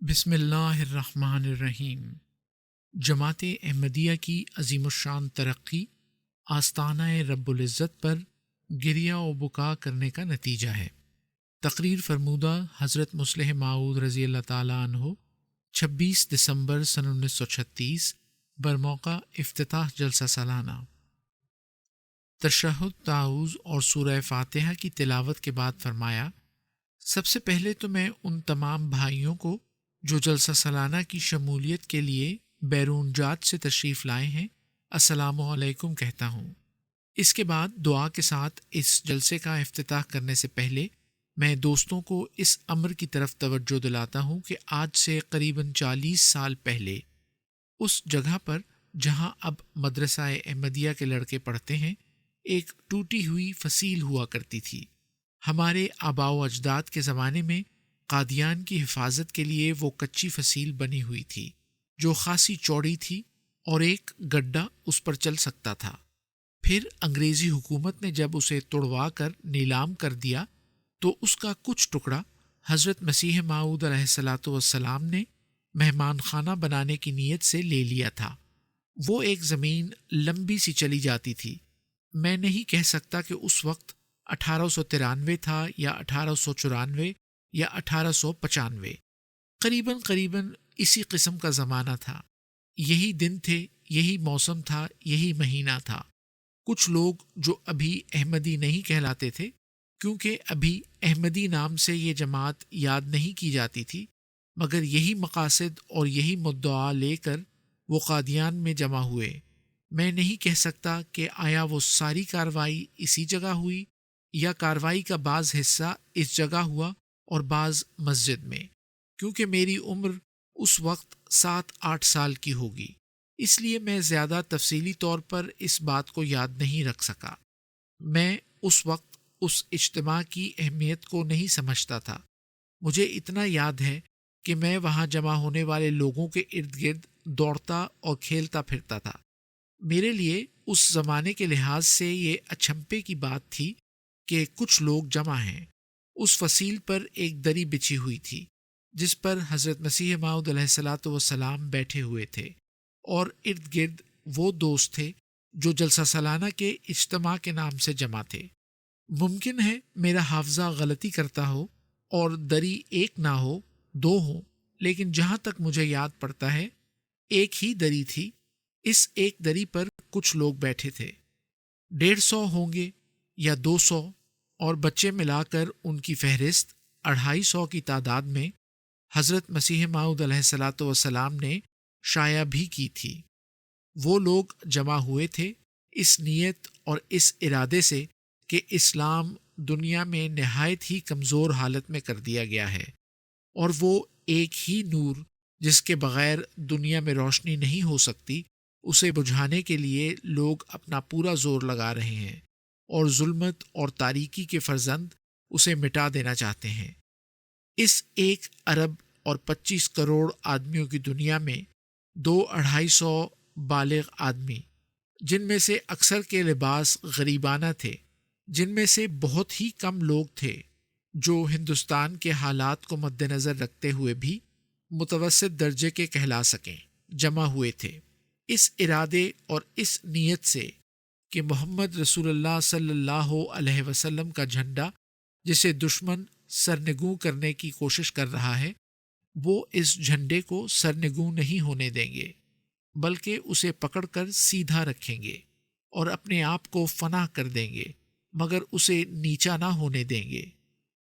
بسم اللہ الرحمن الرحیم۔ جماعت احمدیہ کی عظیم الشان ترقی آستانہ رب العزت پر گریہ و بکا کرنے کا نتیجہ ہے۔ تقریر فرمودہ حضرت مصلح موعود رضی اللہ تعالیٰ عنہ 26 دسمبر سن 1936 برموقع افتتاح جلسہ سالانہ۔ تشہد، تعوذ اور سورہ فاتحہ کی تلاوت کے بعد فرمایا، سب سے پہلے تو میں ان تمام بھائیوں کو جو جلسہ سالانہ کی شمولیت کے لیے بیرون جات سے تشریف لائے ہیں السلام علیکم کہتا ہوں۔ اس کے بعد دعا کے ساتھ اس جلسے کا افتتاح کرنے سے پہلے میں دوستوں کو اس امر کی طرف توجہ دلاتا ہوں کہ آج سے قریباً 40 سال پہلے اس جگہ پر جہاں اب مدرسہ احمدیہ کے لڑکے پڑھتے ہیں ایک ٹوٹی ہوئی فصیل ہوا کرتی تھی۔ ہمارے آباء و اجداد کے زمانے میں قادیان کی حفاظت کے لیے وہ کچی فصیل بنی ہوئی تھی جو خاصی چوڑی تھی اور ایک گڈھا اس پر چل سکتا تھا۔ پھر انگریزی حکومت نے جب اسے توڑوا کر نیلام کر دیا تو اس کا کچھ ٹکڑا حضرت مسیح موعود علیہ الصلاۃ والسلام نے مہمان خانہ بنانے کی نیت سے لے لیا تھا۔ وہ ایک زمین لمبی سی چلی جاتی تھی۔ میں نہیں کہہ سکتا کہ اس وقت 1893 تھا یا 1894 یا 1895، قریباً اسی قسم کا زمانہ تھا۔ یہی دن تھے، یہی موسم تھا، یہی مہینہ تھا۔ کچھ لوگ جو ابھی احمدی نہیں کہلاتے تھے، کیونکہ ابھی احمدی نام سے یہ جماعت یاد نہیں کی جاتی تھی، مگر یہی مقاصد اور یہی مدعا لے کر وہ قادیان میں جمع ہوئے۔ میں نہیں کہہ سکتا کہ آیا وہ ساری کاروائی اسی جگہ ہوئی یا کاروائی کا بعض حصہ اس جگہ ہوا اور بعض مسجد میں، کیونکہ میری عمر اس وقت 7-8 سال کی ہوگی، اس لیے میں زیادہ تفصیلی طور پر اس بات کو یاد نہیں رکھ سکا۔ میں اس وقت اس اجتماع کی اہمیت کو نہیں سمجھتا تھا۔ مجھے اتنا یاد ہے کہ میں وہاں جمع ہونے والے لوگوں کے ارد گرد دوڑتا اور کھیلتا پھرتا تھا۔ میرے لیے اس زمانے کے لحاظ سے یہ اچھمپے کی بات تھی کہ کچھ لوگ جمع ہیں۔ اس فصیل پر ایک دری بچھی ہوئی تھی جس پر حضرت مسیح موعود علیہ الصلاۃ والسلام بیٹھے ہوئے تھے، اور ارد گرد وہ دوست تھے جو جلسہ سالانہ کے اجتماع کے نام سے جمع تھے۔ ممکن ہے میرا حافظہ غلطی کرتا ہو اور دری ایک نہ ہو، 2 ہوں، لیکن جہاں تک مجھے یاد پڑتا ہے ایک ہی دری تھی۔ اس ایک دری پر کچھ لوگ بیٹھے تھے، 150 ہوں گے یا 200، اور بچے ملا کر ان کی فہرست 250 کی تعداد میں حضرت مسیح موعود علیہ الصلاۃ والسلام نے شائع بھی کی تھی۔ وہ لوگ جمع ہوئے تھے اس نیت اور اس ارادے سے کہ اسلام دنیا میں نہایت ہی کمزور حالت میں کر دیا گیا ہے، اور وہ ایک ہی نور جس کے بغیر دنیا میں روشنی نہیں ہو سکتی، اسے بجھانے کے لیے لوگ اپنا پورا زور لگا رہے ہیں، اور ظلمت اور تاریکی کے فرزند اسے مٹا دینا چاہتے ہیں۔ اس 1 ارب اور 25 کروڑ آدمیوں کی دنیا میں 200-250 بالغ آدمی، جن میں سے اکثر کے لباس غریبانہ تھے، جن میں سے بہت ہی کم لوگ تھے جو ہندوستان کے حالات کو مد نظر رکھتے ہوئے بھی متوسط درجے کے کہلا سکیں، جمع ہوئے تھے اس ارادے اور اس نیت سے کہ محمد رسول اللہ صلی اللہ علیہ وسلم کا جھنڈا جسے دشمن سرنگوں کرنے کی کوشش کر رہا ہے، وہ اس جھنڈے کو سرنگوں نہیں ہونے دیں گے، بلکہ اسے پکڑ کر سیدھا رکھیں گے اور اپنے آپ کو فنا کر دیں گے، مگر اسے نیچا نہ ہونے دیں گے۔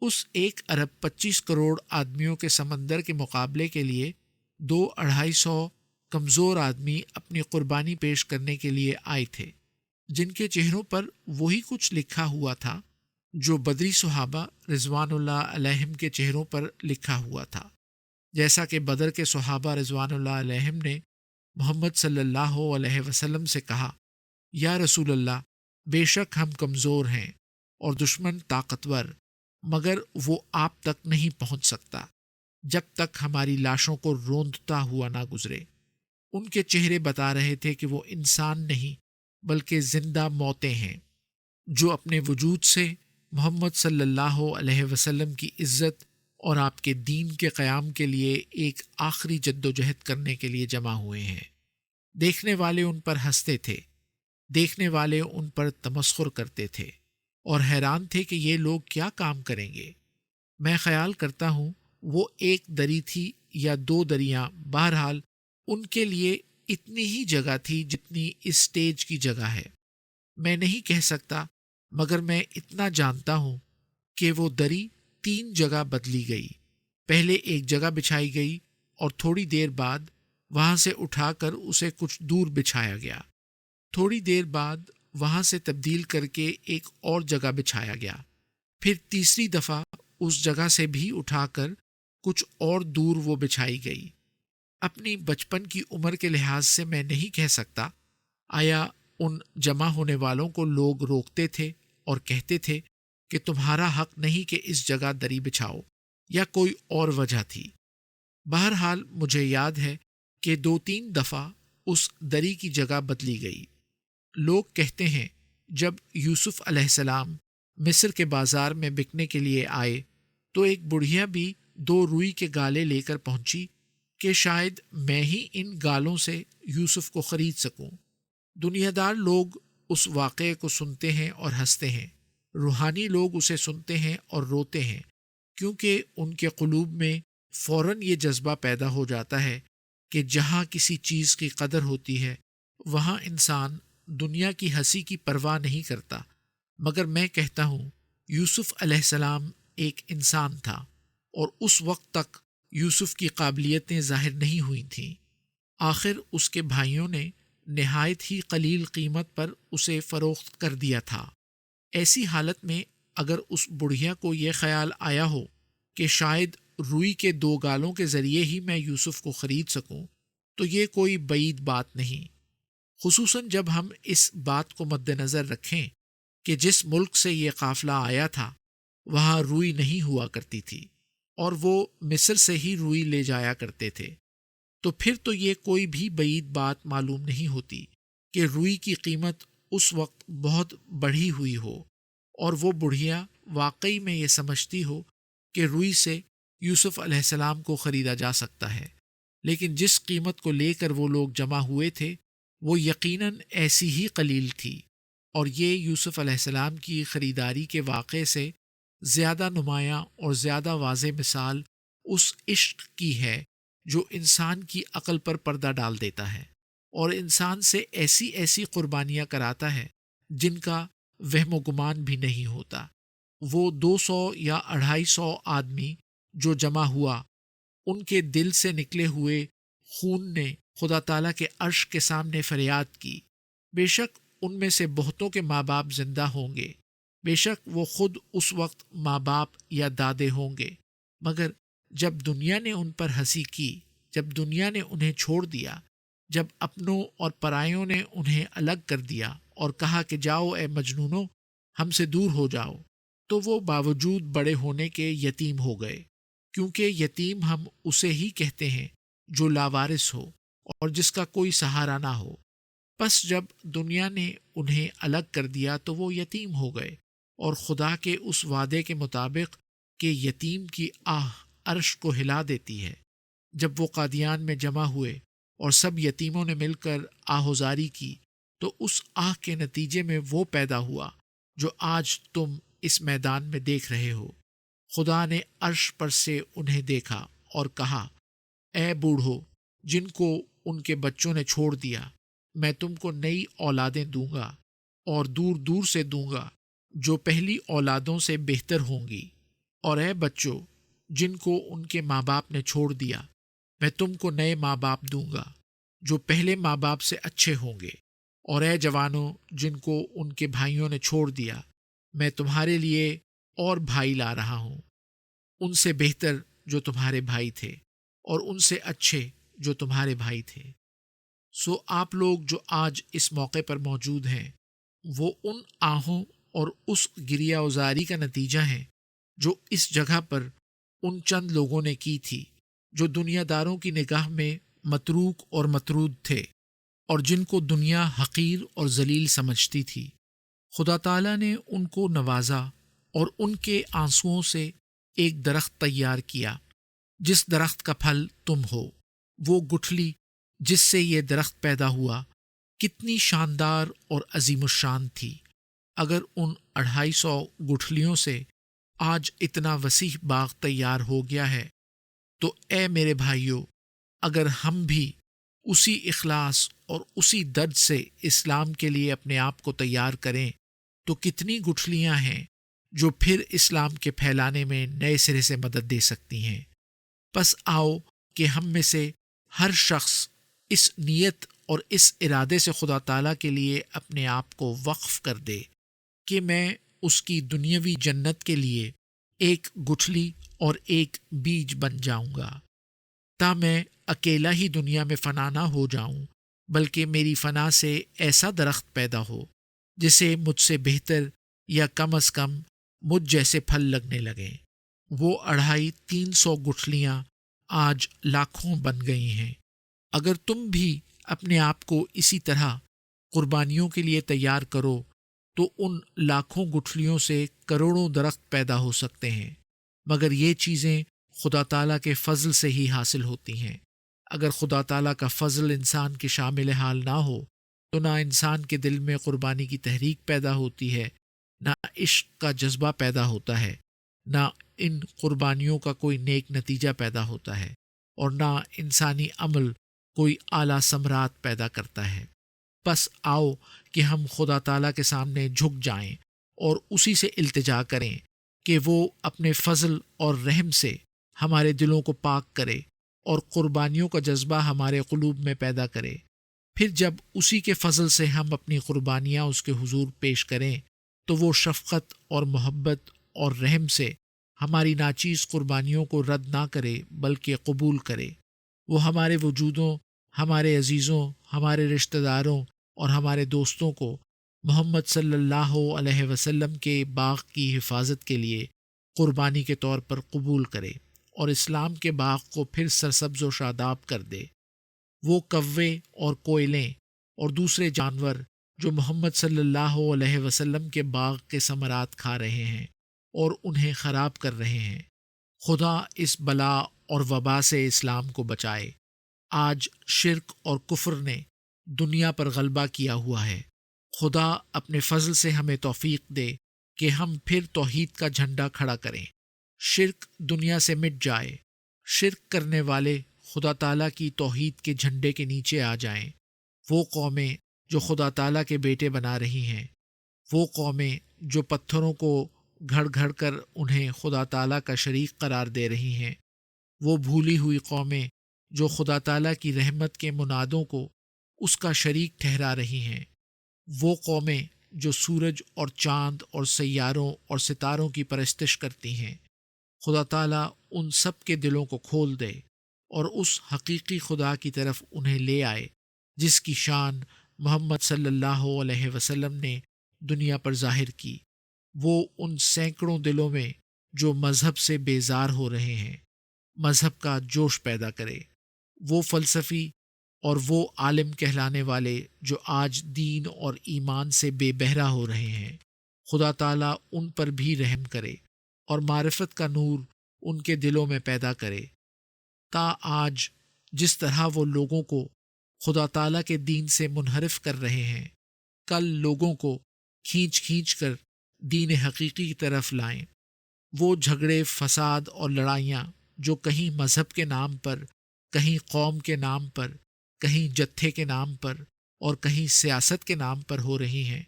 اس 1 ارب 25 کروڑ آدمیوں کے سمندر کے مقابلے کے لیے 200-250 کمزور آدمی اپنی قربانی پیش کرنے کے لیے آئے تھے، جن کے چہروں پر وہی کچھ لکھا ہوا تھا جو بدری صحابہ رضوان اللہ علیہم کے چہروں پر لکھا ہوا تھا۔ جیسا کہ بدر کے صحابہ رضوان اللہ علیہم نے محمد صلی اللہ علیہ وسلم سے کہا، یا رسول اللہ، بے شک ہم کمزور ہیں اور دشمن طاقتور، مگر وہ آپ تک نہیں پہنچ سکتا جب تک ہماری لاشوں کو روندتا ہوا نہ گزرے۔ ان کے چہرے بتا رہے تھے کہ وہ انسان نہیں بلکہ زندہ موتیں ہیں جو اپنے وجود سے محمد صلی اللہ علیہ وسلم کی عزت اور آپ کے دین کے قیام کے لیے ایک آخری جد و جہد کرنے کے لیے جمع ہوئے ہیں۔ دیکھنے والے ان پر ہنستے تھے، دیکھنے والے ان پر تمسخر کرتے تھے اور حیران تھے کہ یہ لوگ کیا کام کریں گے۔ میں خیال کرتا ہوں وہ ایک دری تھی یا دو دریاں، بہرحال ان کے لیے اتنی ہی جگہ تھی جتنی اس سٹیج کی جگہ ہے۔ میں نہیں کہہ سکتا، مگر میں اتنا جانتا ہوں کہ وہ دری 3 جگہ بدلی گئی۔ پہلے ایک جگہ بچھائی گئی اور تھوڑی دیر بعد وہاں سے اٹھا کر اسے کچھ دور بچھایا گیا۔ تھوڑی دیر بعد وہاں سے تبدیل کر کے ایک اور جگہ بچھایا گیا۔ پھر تیسری دفعہ اس جگہ سے بھی اٹھا کر کچھ اور دور وہ بچھائی گئی۔ اپنی بچپن کی عمر کے لحاظ سے میں نہیں کہہ سکتا آیا ان جمع ہونے والوں کو لوگ روکتے تھے اور کہتے تھے کہ تمہارا حق نہیں کہ اس جگہ دری بچھاؤ، یا کوئی اور وجہ تھی۔ بہرحال مجھے یاد ہے کہ 2-3 دفعہ اس دری کی جگہ بدلی گئی۔ لوگ کہتے ہیں جب یوسف علیہ السلام مصر کے بازار میں بکنے کے لیے آئے تو ایک بڑھیا بھی 2 روئی کے گالے لے کر پہنچی کہ شاید میں ہی ان گالوں سے یوسف کو خرید سکوں۔ دنیا دار لوگ اس واقعے کو سنتے ہیں اور ہنستے ہیں، روحانی لوگ اسے سنتے ہیں اور روتے ہیں، کیونکہ ان کے قلوب میں فوراً یہ جذبہ پیدا ہو جاتا ہے کہ جہاں کسی چیز کی قدر ہوتی ہے وہاں انسان دنیا کی ہنسی کی پرواہ نہیں کرتا۔ مگر میں کہتا ہوں یوسف علیہ السلام ایک انسان تھا، اور اس وقت تک یوسف کی قابلیتیں ظاہر نہیں ہوئی تھیں۔ آخر اس کے بھائیوں نے نہایت ہی قلیل قیمت پر اسے فروخت کر دیا تھا۔ ایسی حالت میں اگر اس بڑھیا کو یہ خیال آیا ہو کہ شاید روئی کے 2 گالوں کے ذریعے ہی میں یوسف کو خرید سکوں تو یہ کوئی بعید بات نہیں، خصوصاً جب ہم اس بات کو مد نظر رکھیں کہ جس ملک سے یہ قافلہ آیا تھا وہاں روئی نہیں ہوا کرتی تھی اور وہ مصر سے ہی روئی لے جایا کرتے تھے۔ تو پھر تو یہ کوئی بھی بعید بات معلوم نہیں ہوتی کہ روئی کی قیمت اس وقت بہت بڑھی ہوئی ہو اور وہ بڑھیا واقعی میں یہ سمجھتی ہو کہ روئی سے یوسف علیہ السلام کو خریدا جا سکتا ہے۔ لیکن جس قیمت کو لے کر وہ لوگ جمع ہوئے تھے وہ یقیناً ایسی ہی قلیل تھی، اور یہ یوسف علیہ السلام کی خریداری کے واقعے سے زیادہ نمایاں اور زیادہ واضح مثال اس عشق کی ہے جو انسان کی عقل پر پردہ ڈال دیتا ہے اور انسان سے ایسی ایسی قربانیاں کراتا ہے جن کا وہم و گمان بھی نہیں ہوتا۔ وہ 200 یا 250 آدمی جو جمع ہوا، ان کے دل سے نکلے ہوئے خون نے خدا تعالیٰ کے عرش کے سامنے فریاد کی۔ بے شک ان میں سے بہتوں کے ماں باپ زندہ ہوں گے، بے شک وہ خود اس وقت ماں باپ یا دادے ہوں گے، مگر جب دنیا نے ان پر ہنسی کی، جب دنیا نے انہیں چھوڑ دیا، جب اپنوں اور پرایوں نے انہیں الگ کر دیا اور کہا کہ جاؤ اے مجنونوں ہم سے دور ہو جاؤ، تو وہ باوجود بڑے ہونے کے یتیم ہو گئے، کیونکہ یتیم ہم اسے ہی کہتے ہیں جو لاوارث ہو اور جس کا کوئی سہارا نہ ہو۔ پس جب دنیا نے انہیں الگ کر دیا تو وہ یتیم ہو گئے، اور خدا کے اس وعدے کے مطابق کہ یتیم کی آہ عرش کو ہلا دیتی ہے، جب وہ قادیان میں جمع ہوئے اور سب یتیموں نے مل کر آہوزاری کی، تو اس آہ کے نتیجے میں وہ پیدا ہوا جو آج تم اس میدان میں دیکھ رہے ہو۔ خدا نے عرش پر سے انہیں دیکھا اور کہا، اے بوڑھو جن کو ان کے بچوں نے چھوڑ دیا، میں تم کو نئی اولادیں دوں گا اور دور دور سے دوں گا جو پہلی اولادوں سے بہتر ہوں گی، اور اے بچوں جن کو ان کے ماں باپ نے چھوڑ دیا، میں تم کو نئے ماں باپ دوں گا جو پہلے ماں باپ سے اچھے ہوں گے، اور اے جوانوں جن کو ان کے بھائیوں نے چھوڑ دیا، میں تمہارے لیے اور بھائی لا رہا ہوں، ان سے بہتر جو تمہارے بھائی تھے اور ان سے اچھے جو تمہارے بھائی تھے۔ سو آپ لوگ جو آج اس موقع پر موجود ہیں وہ ان آہوں اور اس گریہ اوزاری کا نتیجہ ہیں جو اس جگہ پر ان چند لوگوں نے کی تھی جو دنیا داروں کی نگاہ میں متروک اور مطرود تھے اور جن کو دنیا حقیر اور ذلیل سمجھتی تھی۔ خدا تعالیٰ نے ان کو نوازا اور ان کے آنسوؤں سے ایک درخت تیار کیا جس درخت کا پھل تم ہو۔ وہ گٹھلی جس سے یہ درخت پیدا ہوا کتنی شاندار اور عظیم الشان تھی۔ اگر ان 250 گٹھلیوں سے آج اتنا وسیع باغ تیار ہو گیا ہے تو اے میرے بھائیوں، اگر ہم بھی اسی اخلاص اور اسی درد سے اسلام کے لیے اپنے آپ کو تیار کریں تو کتنی گٹھلیاں ہیں جو پھر اسلام کے پھیلانے میں نئے سرے سے مدد دے سکتی ہیں۔ پس آؤ کہ ہم میں سے ہر شخص اس نیت اور اس ارادے سے خدا تعالیٰ کے لیے اپنے آپ کو وقف کر دے کہ میں اس کی دنیاوی جنت کے لیے ایک گٹھلی اور ایک بیج بن جاؤں گا، تا میں اکیلا ہی دنیا میں فنا نہ ہو جاؤں، بلکہ میری فنا سے ایسا درخت پیدا ہو جسے مجھ سے بہتر یا کم از کم مجھ جیسے پھل لگنے لگیں۔ وہ 250-300 گٹھلیاں آج لاکھوں بن گئی ہیں۔ اگر تم بھی اپنے آپ کو اسی طرح قربانیوں کے لیے تیار کرو تو ان لاکھوں گٹھلیوں سے کروڑوں درخت پیدا ہو سکتے ہیں، مگر یہ چیزیں خدا تعالیٰ کے فضل سے ہی حاصل ہوتی ہیں۔ اگر خدا تعالیٰ کا فضل انسان کے شامل حال نہ ہو تو نہ انسان کے دل میں قربانی کی تحریک پیدا ہوتی ہے، نہ عشق کا جذبہ پیدا ہوتا ہے، نہ ان قربانیوں کا کوئی نیک نتیجہ پیدا ہوتا ہے، اور نہ انسانی عمل کوئی اعلیٰ ثمرات پیدا کرتا ہے۔ بس آؤ کہ ہم خدا تعالیٰ کے سامنے جھک جائیں اور اسی سے التجا کریں کہ وہ اپنے فضل اور رحم سے ہمارے دلوں کو پاک کرے اور قربانیوں کا جذبہ ہمارے قلوب میں پیدا کرے۔ پھر جب اسی کے فضل سے ہم اپنی قربانیاں اس کے حضور پیش کریں تو وہ شفقت اور محبت اور رحم سے ہماری ناچیز قربانیوں کو رد نہ کرے بلکہ قبول کرے۔ وہ ہمارے وجودوں، ہمارے عزیزوں، ہمارے رشتہ داروں اور ہمارے دوستوں کو محمد صلی اللہ علیہ وسلم کے باغ کی حفاظت کے لیے قربانی کے طور پر قبول کرے اور اسلام کے باغ کو پھر سرسبز و شاداب کر دے۔ وہ کوے اور کوئلیں اور دوسرے جانور جو محمد صلی اللہ علیہ وسلم کے باغ کے ثمرات کھا رہے ہیں اور انہیں خراب کر رہے ہیں، خدا اس بلا اور وبا سے اسلام کو بچائے۔ آج شرک اور کفر نے دنیا پر غلبہ کیا ہوا ہے۔ خدا اپنے فضل سے ہمیں توفیق دے کہ ہم پھر توحید کا جھنڈا کھڑا کریں، شرک دنیا سے مٹ جائے، شرک کرنے والے خدا تعالیٰ کی توحید کے جھنڈے کے نیچے آ جائیں۔ وہ قومیں جو خدا تعالیٰ کے بیٹے بنا رہی ہیں، وہ قومیں جو پتھروں کو گھڑ گھڑ کر انہیں خدا تعالیٰ کا شریک قرار دے رہی ہیں، وہ بھولی ہوئی قومیں جو خدا تعالیٰ کی رحمت کے منادوں کو اس کا شریک ٹھہرا رہی ہیں، وہ قومیں جو سورج اور چاند اور سیاروں اور ستاروں کی پرستش کرتی ہیں، خدا تعالیٰ ان سب کے دلوں کو کھول دے اور اس حقیقی خدا کی طرف انہیں لے آئے جس کی شان محمد صلی اللہ علیہ وسلم نے دنیا پر ظاہر کی۔ وہ ان سینکڑوں دلوں میں جو مذہب سے بیزار ہو رہے ہیں مذہب کا جوش پیدا کرے۔ وہ فلسفی اور وہ عالم کہلانے والے جو آج دین اور ایمان سے بے بہرا ہو رہے ہیں، خدا تعالیٰ ان پر بھی رحم کرے اور معرفت کا نور ان کے دلوں میں پیدا کرے، تا آج جس طرح وہ لوگوں کو خدا تعالیٰ کے دین سے منحرف کر رہے ہیں، کل لوگوں کو کھینچ کھینچ کر دین حقیقی کی طرف لائیں۔ وہ جھگڑے، فساد اور لڑائیاں جو کہیں مذہب کے نام پر، کہیں قوم کے نام پر، کہیں جتھے کے نام پر اور کہیں سیاست کے نام پر ہو رہی ہیں،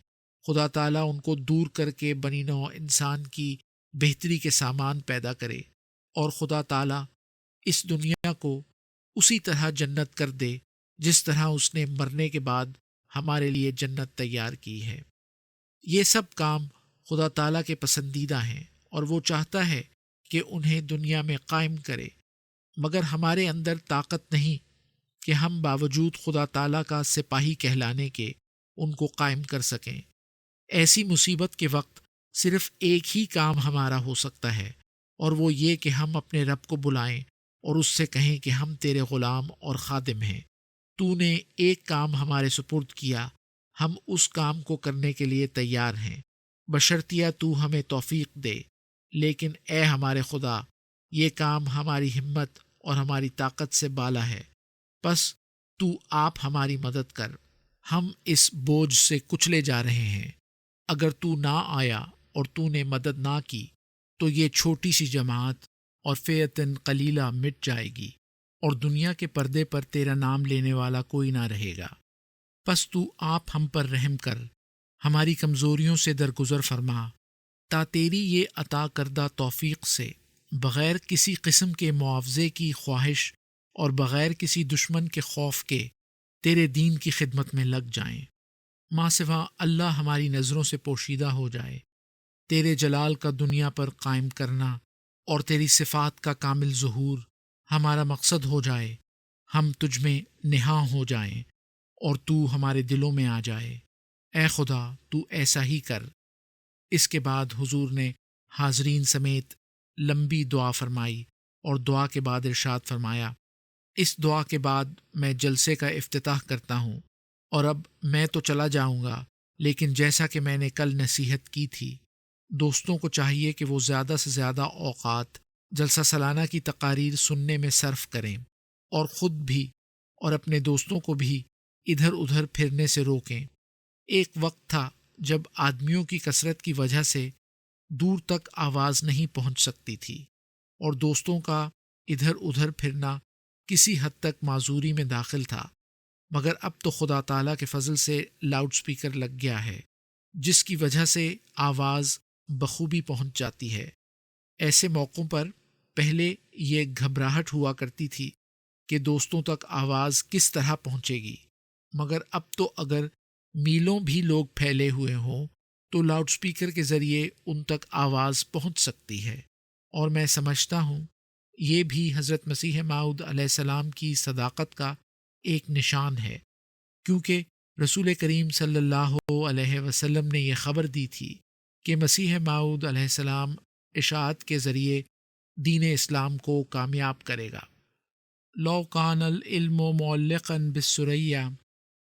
خدا تعالیٰ ان کو دور کر کے بنی نوع انسان کی بہتری کے سامان پیدا کرے اور خدا تعالیٰ اس دنیا کو اسی طرح جنت کر دے جس طرح اس نے مرنے کے بعد ہمارے لیے جنت تیار کی ہے۔ یہ سب کام خدا تعالیٰ کے پسندیدہ ہیں اور وہ چاہتا ہے کہ انہیں دنیا میں قائم کرے، مگر ہمارے اندر طاقت نہیں کہ ہم باوجود خدا تعالیٰ کا سپاہی کہلانے کے ان کو قائم کر سکیں۔ ایسی مصیبت کے وقت صرف ایک ہی کام ہمارا ہو سکتا ہے، اور وہ یہ کہ ہم اپنے رب کو بلائیں اور اس سے کہیں کہ ہم تیرے غلام اور خادم ہیں، تو نے ایک کام ہمارے سپرد کیا، ہم اس کام کو کرنے کے لیے تیار ہیں، بشرطیہ تو ہمیں توفیق دے، لیکن اے ہمارے خدا، یہ کام ہماری ہمت اور ہماری طاقت سے بالا ہے، بس تو آپ ہماری مدد کر، ہم اس بوجھ سے کچلے جا رہے ہیں۔ اگر تو نہ آیا اور تو نے مدد نہ کی تو یہ چھوٹی سی جماعت اور فئتن قلیلہ مٹ جائے گی، اور دنیا کے پردے پر تیرا نام لینے والا کوئی نہ رہے گا۔ پس تو آپ ہم پر رحم کر، ہماری کمزوریوں سے درگزر فرما، تا تیری یہ عطا کردہ توفیق سے بغیر کسی قسم کے معاوضے کی خواہش اور بغیر کسی دشمن کے خوف کے تیرے دین کی خدمت میں لگ جائیں۔ ماں سوا اللہ ہماری نظروں سے پوشیدہ ہو جائے، تیرے جلال کا دنیا پر قائم کرنا اور تیری صفات کا کامل ظہور ہمارا مقصد ہو جائے، ہم تجھ میں نہاں ہو جائیں اور تو ہمارے دلوں میں آ جائے۔ اے خدا، تو ایسا ہی کر۔ اس کے بعد حضور نے حاضرین سمیت لمبی دعا فرمائی اور دعا کے بعد ارشاد فرمایا، اس دعا کے بعد میں جلسے کا افتتاح کرتا ہوں، اور اب میں تو چلا جاؤں گا، لیکن جیسا کہ میں نے کل نصیحت کی تھی، دوستوں کو چاہیے کہ وہ زیادہ سے زیادہ اوقات جلسہ سالانہ کی تقاریر سننے میں صرف کریں، اور خود بھی اور اپنے دوستوں کو بھی ادھر ادھر پھرنے سے روکیں۔ ایک وقت تھا جب آدمیوں کی کثرت کی وجہ سے دور تک آواز نہیں پہنچ سکتی تھی، اور دوستوں کا ادھر ادھر پھرنا کسی حد تک معذوری میں داخل تھا، مگر اب تو خدا تعالیٰ کے فضل سے لاؤڈ سپیکر لگ گیا ہے، جس کی وجہ سے آواز بخوبی پہنچ جاتی ہے۔ ایسے موقعوں پر پہلے یہ گھبراہٹ ہوا کرتی تھی کہ دوستوں تک آواز کس طرح پہنچے گی، مگر اب تو اگر میلوں بھی لوگ پھیلے ہوئے ہوں تو لاؤڈ سپیکر کے ذریعے ان تک آواز پہنچ سکتی ہے، اور میں سمجھتا ہوں یہ بھی حضرت مسیح موعود علیہ السلام کی صداقت کا ایک نشان ہے، کیونکہ رسول کریم صلی اللہ علیہ وسلم نے یہ خبر دی تھی کہ مسیح موعود علیہ السلام اشاعت کے ذریعے دین اسلام کو کامیاب کرے گا۔ لو کان العلم معلقا بالثریا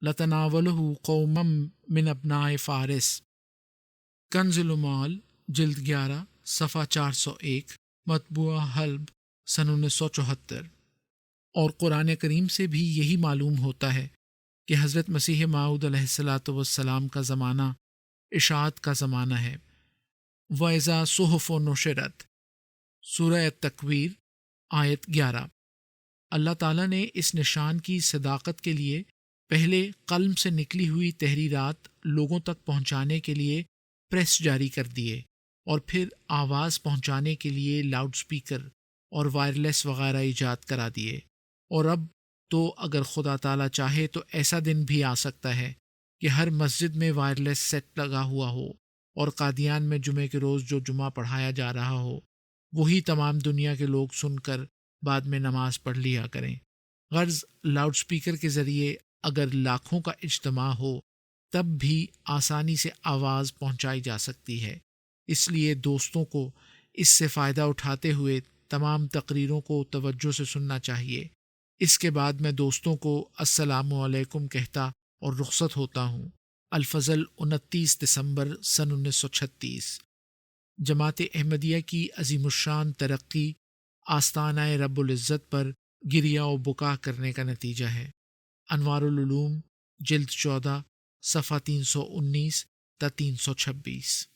لتناولہ قوما من ابناء فارس۔ کنز المال جلد 11 صفحہ 401، مطبوعہ حلب سن 1974۔ اور قرآن کریم سے بھی یہی معلوم ہوتا ہے کہ حضرت مسیح موعود علیہ الصلاۃ والسلام کا زمانہ اشاعت کا زمانہ ہے۔ وَإِذَا صُحُفٌ نُشِرَتْ، سورہ تکویر آیت 11۔ اللہ تعالیٰ نے اس نشان کی صداقت کے لیے پہلے قلم سے نکلی ہوئی تحریرات لوگوں تک پہنچانے کے لیے پریس جاری کر دیے، اور پھر آواز پہنچانے کے لیے لاؤڈ سپیکر اور وائرلیس وغیرہ ایجاد کرا دیے، اور اب تو اگر خدا تعالیٰ چاہے تو ایسا دن بھی آ سکتا ہے کہ ہر مسجد میں وائرلیس سیٹ لگا ہوا ہو، اور قادیان میں جمعے کے روز جو جمعہ پڑھایا جا رہا ہو وہی تمام دنیا کے لوگ سن کر بعد میں نماز پڑھ لیا کریں۔ غرض لاؤڈ سپیکر کے ذریعے اگر لاکھوں کا اجتماع ہو تب بھی آسانی سے آواز پہنچائی جا سکتی ہے، اس لیے دوستوں کو اس سے فائدہ اٹھاتے ہوئے تمام تقریروں کو توجہ سے سننا چاہیے۔ اس کے بعد میں دوستوں کو السلام علیکم کہتا اور رخصت ہوتا ہوں۔ الفضل 29 دسمبر سن 1936۔ جماعت احمدیہ کی عظیم الشان ترقی آستانہ رب العزت پر گریہ و بکا کرنے کا نتیجہ ہے۔ انوار العلوم جلد 14 صفحہ 319 تا 326۔